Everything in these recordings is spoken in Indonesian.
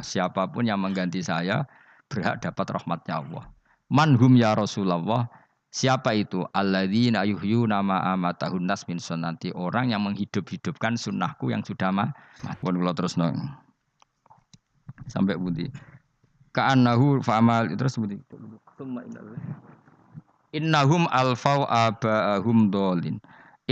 Siapapun yang mengganti saya berhak dapat rahmatnya Allah. Manhum ya Rasulullah. Siapa itu? Alladzina yuhyuna ma amatahun nas min sunnati. Orang yang menghidup-hidupkan sunnahku yang sudah mati. Pun kula terusno. Sampai pundi. Ka'annahu fa'amal terus pundi. Innahum alfau aba'ahum dolin.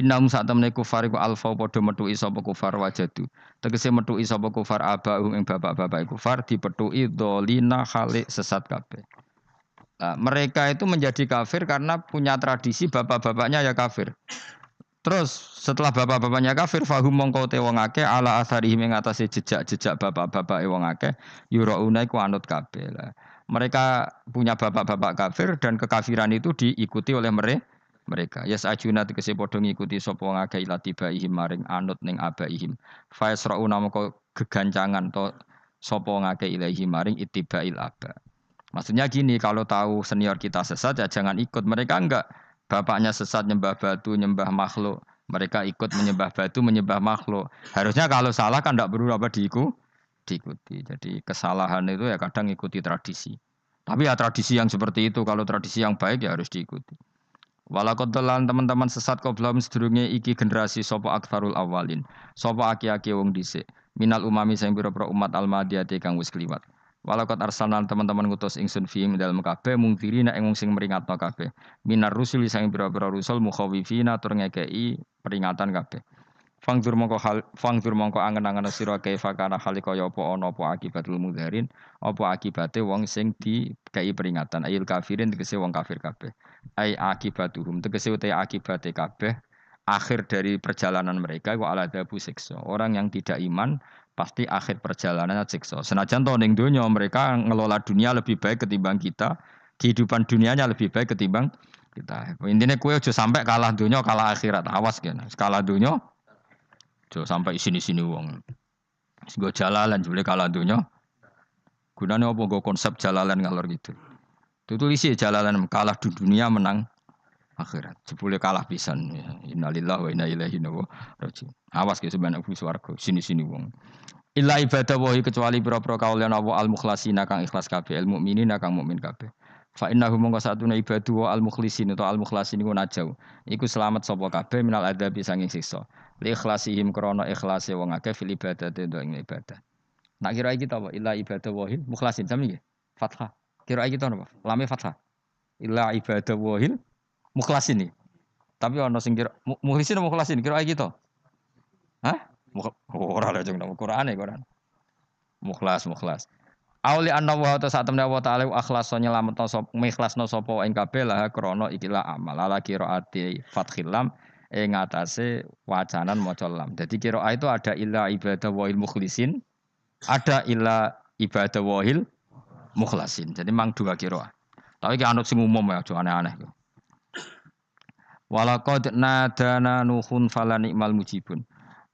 Innahum saat temene kufar iku alfau padha metuki sapa kufar wajadu. Tegese metuki sapa kufar aba'ahum ing bapak-bapak kufar dipetuki dolina khalik sesat kabeh. Nah, mereka itu menjadi kafir karena punya tradisi bapak-bapaknya ya kafir. Terus setelah bapak-bapaknya kafir fahum mongko te wong akeh ala asarihi ing atase jejak-jejak bapak-bapake wong akeh yurauna iku anut kabeh. Mereka punya bapak-bapak kafir dan kekafiran itu diikuti oleh mereka. Yas ajuna tegese padha ngikuti sapa wong akeh latibaihim maring anut ning abaihim. Fa yasrauna mongko gegancangan to sapa wong akeh ilahi maring ittibail aba. Maksudnya gini, kalau tahu senior kita sesat ya jangan ikut. Mereka enggak, bapaknya sesat nyembah batu, nyembah makhluk. Mereka ikut menyembah batu, menyembah makhluk. Harusnya kalau salah kan enggak perlu diikuti. Jadi kesalahan itu ya kadang ikuti tradisi. Tapi ya tradisi yang seperti itu, kalau tradisi yang baik ya harus diikuti. Walakotelan teman-teman sesat kau belum sedurunge iki generasi sopo aktharul awalin. Sopo aki-aki wong dhisik. Minal umami sing pira-pira umat almadiyati kang wis kliwat. Walakot arsalna teman-teman ngutus ingsun fi dalem kabeh mungkirina ing sing meringatno kabeh. Minar rusul sing pira-pira rusul mukhawifina tur ngekeki peringatan kabeh. Fangdur mongko angen-angen sira kaifa kana hale kaya apa ana apa akibatul mudzarin, apa akibate wong sing dikei peringatan ayil kafirin tegese wong kafir kabeh. Ai akibatuhum tegese uta akibate kabeh akhir dari perjalanan mereka wa ala dabu siksa. Orang yang tidak iman pasti akhir perjalanannya siksa. Senajan to ning donya mereka ngelola dunia lebih baik ketimbang kita, kehidupan dunianya lebih baik ketimbang kita. Intinya kue aja sampai kalah dunia, kalah akhirat. Awas kan. Kalah dunia aja sampai sini-sini wong. Sego jalalan jebule kalah dunia. Gunane apa nggo konsep jalalan ngalor gitu. Tutulisi jalalan kalah di dunia menang akhirat. Jebule kalah pisan. Innalillahi wa inna ilaihi raji'un. Awas ke sebenarnya swarga sini-sini wong. Illa ibadah wahi kecuali pira-pira kaulian Allah al-mukhlasina kang ikhlas kabeh, al-mukminina kang mukmin kabeh. Fa innahu mongko satuna ibadu wa al-mukhlisin utawa al-mukhlasin iku najau. Iku selamat sapa kabeh minal adzabi sanging siksa. Li ikhlasihim krana ikhlase wong akeh fil ibadati ing ibadah. Nak kira iki ta apa? Illa ibadah wahil mukhlasin sami nggih? Fathah. Kira iki ta napa? Lame fathah. Illa ibadah wahil mukhlasin iki. Tapi ana sing kira mukhlisin apa mukhlasin? Kira iki ta? Hah? Ora lha jeng nang Qur'ane Qur'an. Mukhlas. Auli anna wa ta sak temne wa ta'ala akhlasa nyelametno sapa mikhlasno sapa ing kabeh lah krana ikilah amal ala qiraati fathil lam ing atase wacanan maca lam. Dadi qiraah itu ada illa ibadah wahil mukhlisin, ada illa ibadah wahil mukhlasin. Jadi mang dua qiraah. Tapi ki anut sing umum ya aja aneh-aneh. Walaqad nadana nuhun fala ni'mal mujibun.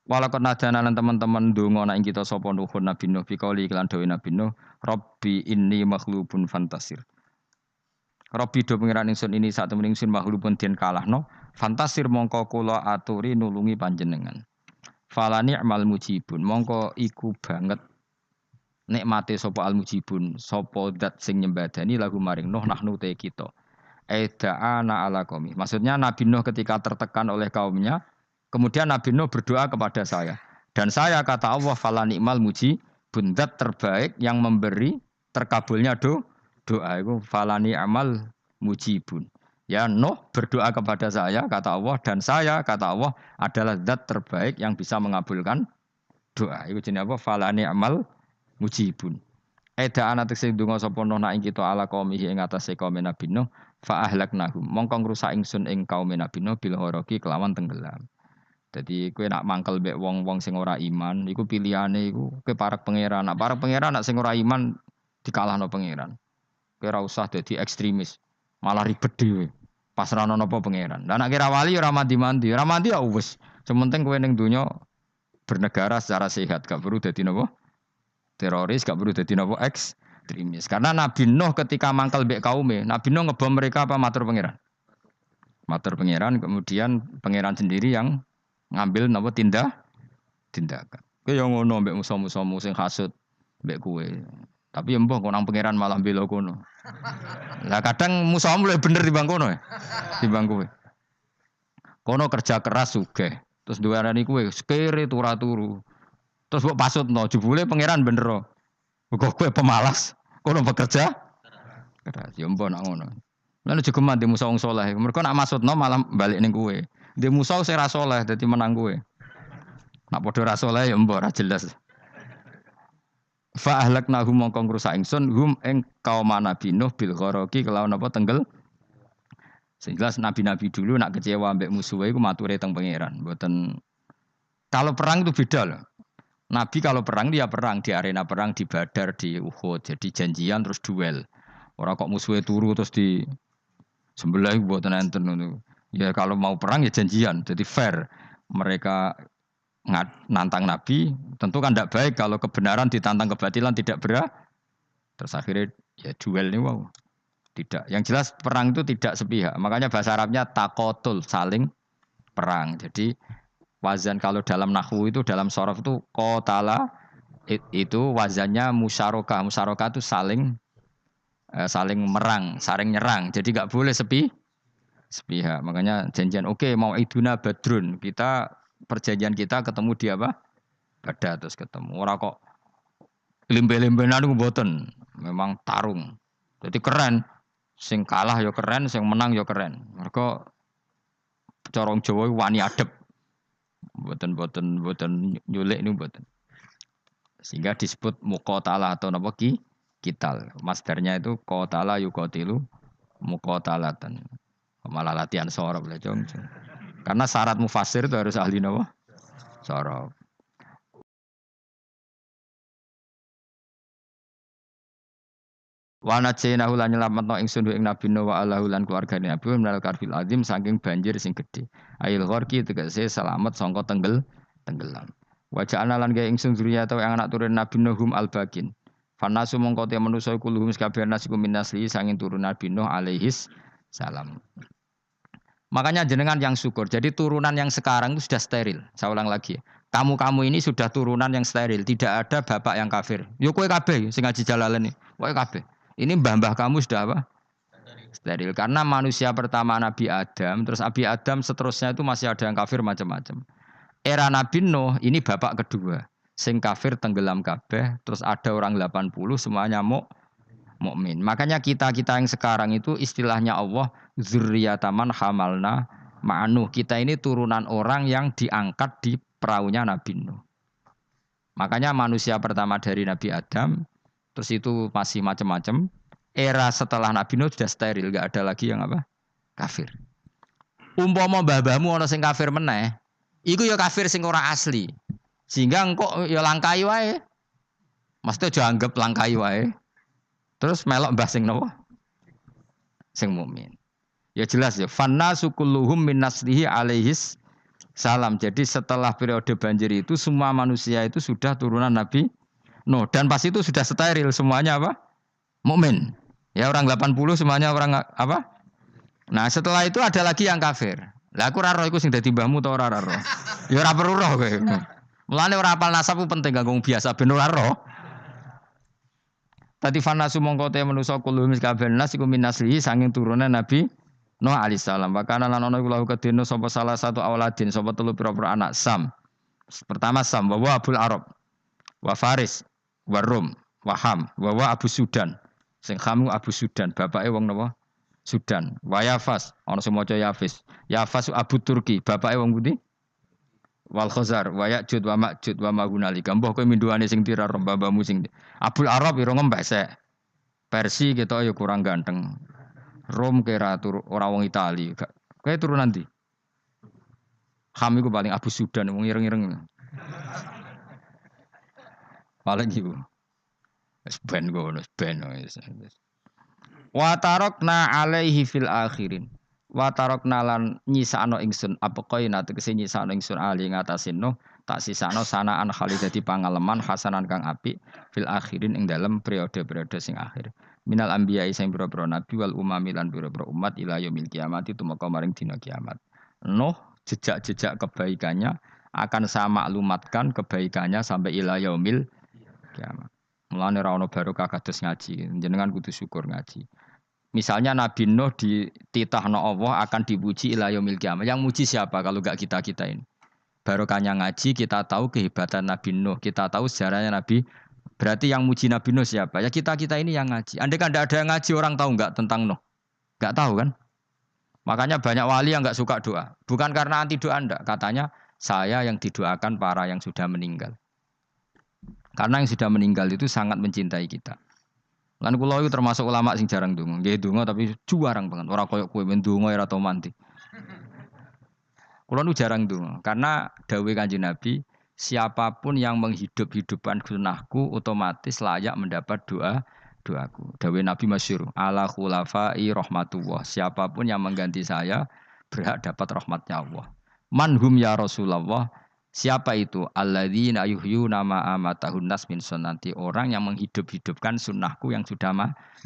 Walakot nadana lan teman-teman ndonga nek kita sapa nuhun Nabi Nuh bi kauli iklan dawe Nabi Nuh, Rabbi inni makhlubun fantasir. Rabbi do pengiran ingsun ini sak temen ingsun makhlubun den kalahno, fantasir mongko kula aturi nulungi panjenengan. Fala ni'mal mujibun, mongko iku banget nikmate sapa al mujibun, sapa zat sing nyembadani lagu maring Nuh nahnu te kita. Aida'ana ala qaumi. Maksudnya Nabi Nuh ketika tertekan oleh kaumnya, kemudian Nabi Nuh berdoa kepada saya. Dan saya kata Allah fala ni'mal muji bundat terbaik yang memberi terkabulnya doa itu fala ni'mal mujibun. Ya Nuh berdoa kepada saya kata Allah dan saya kata Allah adalah zat terbaik yang bisa mengabulkan doa. Itu jenenge apa? Fala ni'mal mujibun. Eda ana tekse ndonga sapa Nuh nak ing kita ala qaumihi ing atase kaum Nabi Nuh fa ahlaknahum. Mongko ngrusak ingsun ing kaum Nabi Nuh bil ghoroqi kelawan tenggelam. Jadi kowe nak mangkel mbek wong-wong sing ora iman, iku pilihane iku kowe parek pangeran. Nak parek pangeran nak sing ora iman dikalahno pangeran. Kowe ora usah dadi ekstremis, malah ribet dhewe. Pasrahno napa pangeran. Lah nak kira wali ora mandi-mandi, ora mandi ya wis. Sementing kowe ning donya bernegara secara sehat, gak perlu dadi napa? Teroris, gak perlu dadi napa? Ekstremis. Karena Nabi Nuh ketika mangkel mbek kaume, Nabi Nuh ngebom mereka apa matur pangeran? Matur pangeran, kemudian pangeran sendiri yang ngambil napa tindakan. Kowe yo ngono mbek musuh-musuhmu sing hasud. mbek kowe. Tapi ya mbah kok nang pangeran malah bela kono. Lah kadang musuhmu luwih bener timbang kono ya. Timbang kowe. Kono kerja keras sugih. Terus duwarani kowe sekere turu. Terus mbok pasutno jebule pangeran bener. Kok kowe pemalas. Kono bekerja keras. Ya mbah nak ngono. Lan jegeman di musuh wong saleh. Mergo nak maksudno malah balik ning kowe. Di musuh sing ra saleh dadi menang kowe. Nak padha ra saleh ya mbah ra jelas. Fa ahlaknahum mongko ngrusak ingsun hum ing kaum Nabi Nuh bil gharaqi kelawan apa tenggel. Sing jelas nabi-nabi dulu nak kecewa ambek musuhe iku mature teng pangeran. Mboten kalau perang itu beda loh. Nabi kalau perang dia perang di arena perang di Badar di Uhud. Jadi janjian terus duel. Ora kok musuhe turu terus di sebelah mboten enten ngono. Ya kalau mau perang ya janjian. Jadi fair. Mereka nantang Nabi, tentu kan tidak baik kalau kebenaran ditantang kebatilan tidak berat. Terus akhirnya ya duel ini wow. Tidak. Yang jelas perang itu tidak sepihak. Makanya bahasa Arabnya takotul, saling perang. Jadi wazan kalau dalam nahwu itu dalam sorof itu qatala itu wazannya musyarakah. Musyarakah itu saling merang, saling nyerang. Jadi nggak boleh sepihak. Makanya janjian oke, mau iduna badrun. Kita perjanjian kita ketemu di apa? Badar terus ketemu. Ora kok limbe-limbenan niku mboten. Memang tarung. Jadi keren. Sing kalah ya keren, sing menang ya keren. Mergo corong Jawa wani adep. Mboten nyulik niku mboten. Sehingga disebut muqatalah atau napa kital. Masdarnya itu qatala yuqatilu muqatalatan. Malah latihan sorab lah jong. Karena syarat mufassir itu harus ahli napa? Sorab. Wa najaynahu lan nyelametno ingsun ing Nabi Nuh wa alahu lan keluargane Nabi minal karfil azim saking banjir sing gedhe. Ail gharqi tegese selamat sangka tenggelam. Wa ja'alna lan gawe ingsun zuriyata yang anak turun Nabi Nuh hum albakin. Fanasu mongko te manusa iku luhum kabeh nasiku minasli sanging turun Nabi Nuh alaihis salam. Makanya jenengan yang syukur. Jadi turunan yang sekarang itu sudah steril. Saya ulang lagi. Kamu-kamu ini sudah turunan yang steril. Tidak ada bapak yang kafir. Yo kowe kabeh sing ngaji Jalalain iki. Kowe kabeh. Ini mbah-mbah kamu sudah apa? Steril. Karena manusia pertama Nabi Adam, terus Nabi Adam seterusnya itu masih ada yang kafir macam-macam. Era Nabi Nuh ini bapak kedua. Sing kafir tenggelam kabeh, terus ada orang 80 semuanya mukmin. Makanya kita-kita yang sekarang itu istilahnya Allah zurriyataman hamalna ma'anuh. Kita ini turunan orang yang diangkat di perahunya Nabi Nuh. Makanya manusia pertama dari Nabi Adam, terus itu masih macam-macam. Era setelah Nabi Nuh sudah steril, enggak ada lagi yang apa? Kafir. Umpama mbah-mbahmu ana sing kafir meneh, iku ya kafir sing ora asli. Sehingga engkok ya langkai wae. Mesti aja anggap langkai wae. Terus melok mbah sing napa? Sing mukmin. Ya jelas ya, fanna sukulluhum min naslihi alaihis salam. Jadi setelah periode banjir itu semua manusia itu sudah turunan Nabi Nuh dan pas itu sudah steril semuanya apa? Mukmin. Ya orang 80 semuanya orang apa? Nah, setelah itu ada lagi yang kafir. Lah aku ora roh iku sing dadi mbahmu ta ora roh. Ya ora perlu roh kowe. Mulane ora apal nasab ku penting kanggo biasa ben ora roh. Tadi fanasu mongko te manusa kulo mis kabeh nas iku minaslihi sanging turunan Nabi Nuh alaihissalam. Bakana lan ana iku lahu kedene sapa salah satu auladin sapa telu pira-pira anak Sam. Pertama Sam wa Abul Arab wa Faris wa Rum wa Ham wa Abu Sudan. Sing Ham Abu Sudan, bapake wong napa? Sudan. Wa Yafas, ana sing maca Yafis. Yafas Abu Turki, bapake wong pundi? Wal Khazar, wa Ya'jud wa Ma'jud wa Mahunalika. Mbah kowe minduane sing tirar mbah-mbahmu sing Abul Arab ira ngempek sek. Persi ketok ya kurang ganteng. Rom kira ora wong Itali. Kowe turunan ndi? Ham iku paling Abu Sudan wong ireng-ireng. Paling iku. Wis ben ngono, ben wis. Wa tarakna alaihi fil akhirin. Wa tarakna lan nyisakno ingsun apa koina tegese nyisakno ingsun ali ngatasin no tak sisakno sanaan khalid dadi pangaleman hasanan kang apik fil akhirin ing dalem periode-periode sing akhir. Minal anbiya sing pira-pira nabi wal umami lan pira-pira umat ila yaumil kiamat itu maka maring dina kiamat. Nuh jejak-jejak kebaikannya akan saya maklumatkan kebaikannya sampai ila yaumil kiamat. Mulane ora ono barokah kados ngaji. Jenengan kudu syukur ngaji. Misalnya Nabi Nuh dititahno Allah akan dipuji ila yaumil kiamah. Yang muji siapa kalau enggak kita-kita ini? Barokahnya ngaji kita tahu kehebatan Nabi Nuh, kita tahu sejarahnya Nabi. Berarti yang muji Nabi Nuh siapa? Ya kita-kita ini yang ngaji. Andai kan tidak ada yang ngaji orang tahu enggak tentang Nuh? Enggak tahu kan? Makanya banyak wali yang enggak suka doa. Bukan karena anti doa enggak, katanya saya yang didoakan para yang sudah meninggal. Karena yang sudah meninggal itu sangat mencintai kita. Lan kula itu termasuk ulama sing jarang donga. Nggih donga tapi juarang banget. Ora koyo kowe men donga ora tau mandi. Kula nu jarang donga karena dawuh Kanjeng Nabi, siapapun yang menghidup-hidupkan sunnahku otomatis layak mendapat doaku. Dawuh Nabi masyhur, ala khulafai rahmatullah. Siapapun yang mengganti saya berhak dapat rahmatnya Allah. Manhum ya Rasulullah. Siapa itu? Alladzina yuhyuna ma amatahun nas min sunnati. Orang yang menghidup-hidupkan sunnahku yang sudah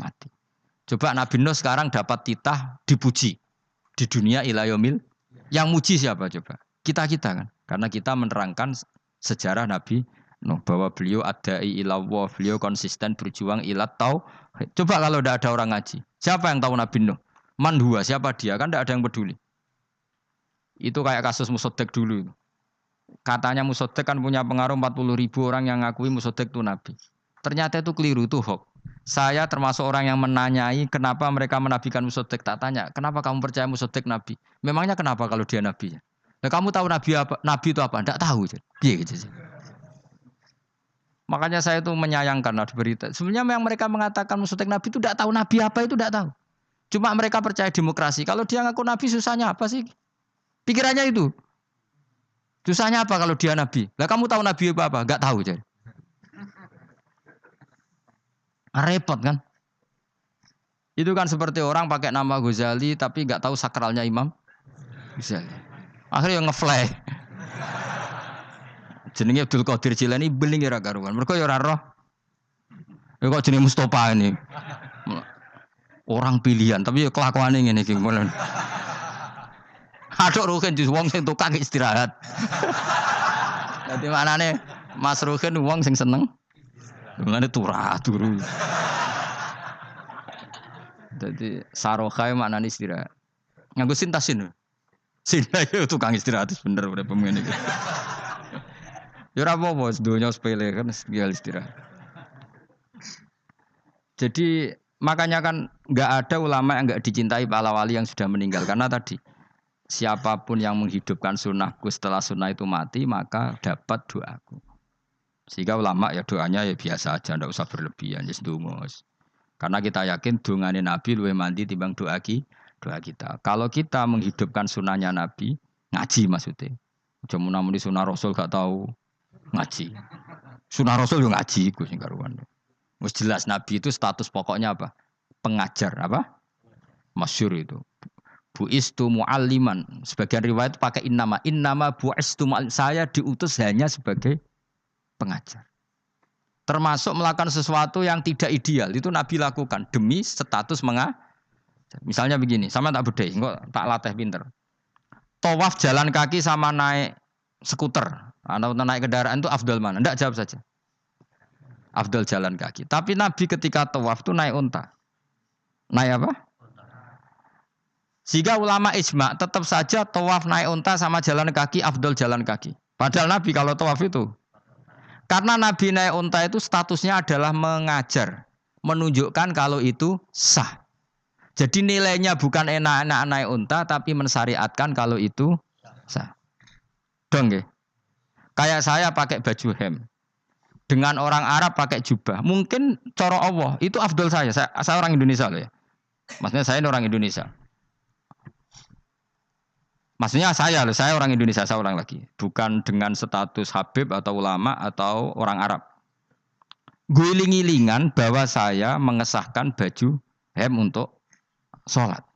mati. Coba Nabi Nuh sekarang dapat titah dipuji di dunia ila yaumil. Yang muji siapa coba? Kita-kita kan. Karena kita menerangkan sejarah Nabi Nuh bahwa beliau adai ilallah, beliau konsisten berjuang ilat tauhid. Coba kalau tidak ada orang ngaji. Siapa yang tahu Nabi Nuh? Man huwa, siapa dia? Kan tidak ada yang peduli. Itu kayak kasus Musoddek dulu. Katanya Musoddek kan punya pengaruh 40.000 orang yang ngakui Musoddek itu Nabi. Ternyata itu keliru, itu hoax. Saya termasuk orang yang menanyai kenapa mereka menabikan Musoddek. Tak tanya, kenapa kamu percaya Musoddek Nabi? Memangnya kenapa kalau dia Nabi? Nah, kamu tahu Nabi apa? Nabi itu apa? Tidak tahu. Gitu. Makanya saya itu menyayangkan di berita. Sebenarnya yang mereka mengatakan Musoddek Nabi itu tidak tahu Nabi apa itu tidak tahu. Cuma mereka percaya demokrasi. Kalau dia ngaku Nabi susahnya apa sih? Pikirannya itu. Susahnya apa kalau dia Nabi? Lah kamu tahu Nabi apa? Enggak tahu jadi. Repot kan? Itu kan seperti orang pakai nama Ghazali tapi enggak tahu sakralnya Imam Ghazali. Akhirnya ngefly. Jenenge Abdul Qadir Jilani beling ora karuan. Mergo ya ora roh. Ya kok jenenge Mustofa ini. Orang pilihan tapi ya kelakuane ngene iki. Aduk Ruhin di wong sing tukang istirahat. Dadi manane Mas Ruhin wong sing seneng. Mangane turu. Dadi saroha maknane istirahat. Nganggo sintasin. Sinta itu tukang istirahat bener udah pemain iki. Ya ora apa-apa, donya sepele kan istirahat. Jadi makanya kan enggak ada ulama yang enggak dicintai para wali yang sudah meninggal karena tadi siapapun yang menghidupkan sunnahku setelah sunnah itu mati, maka dapat doaku. Sehingga ulama ya doanya ya biasa aja, tidak usah berlebihan. Yes, karena kita yakin dongane Nabi luwih mandi timbang doa kita. Kalau kita menghidupkan sunnahnya Nabi, ngaji maksudnya. Cuma namun di sunnah Rasul gak tahu ngaji. Sunnah Rasul yo ngaji iku sing karuan. Wis jelas Nabi itu status pokoknya apa? Pengajar apa? Masyhur itu. Bu'istu mu'alliman. Sebagian riwayat pakai innama bu'istu mu'alliman. Saya diutus hanya sebagai pengajar. Termasuk melakukan sesuatu yang tidak ideal. Itu Nabi lakukan demi status mengajar. Misalnya begini, sama tak bedai, kok tak latih pinter. Tawaf jalan kaki sama naik skuter. Atau naik kendaraan itu afdal mana? Tidak, jawab saja. Afdal jalan kaki. Tapi Nabi ketika tawaf itu naik unta. Naik apa? Sehingga ulama ijma tetap saja tawaf naik unta sama jalan kaki afdol jalan kaki. Padahal Nabi kalau tawaf itu. Karena Nabi naik unta itu statusnya adalah mengajar. Menunjukkan kalau itu sah. Jadi nilainya bukan enak-enak naik unta tapi mensyariatkan kalau itu sah. Dong ya. Kayak saya pakai baju hem. Dengan orang Arab pakai jubah. Mungkin cara Allah itu afdol saya. Saya orang Indonesia loh ya. Maksudnya saya ini orang Indonesia. Maksudnya saya orang Indonesia, saya orang lagi. Bukan dengan status Habib atau ulama atau orang Arab. Guling-gilingan bahwa saya mengesahkan baju hem untuk sholat.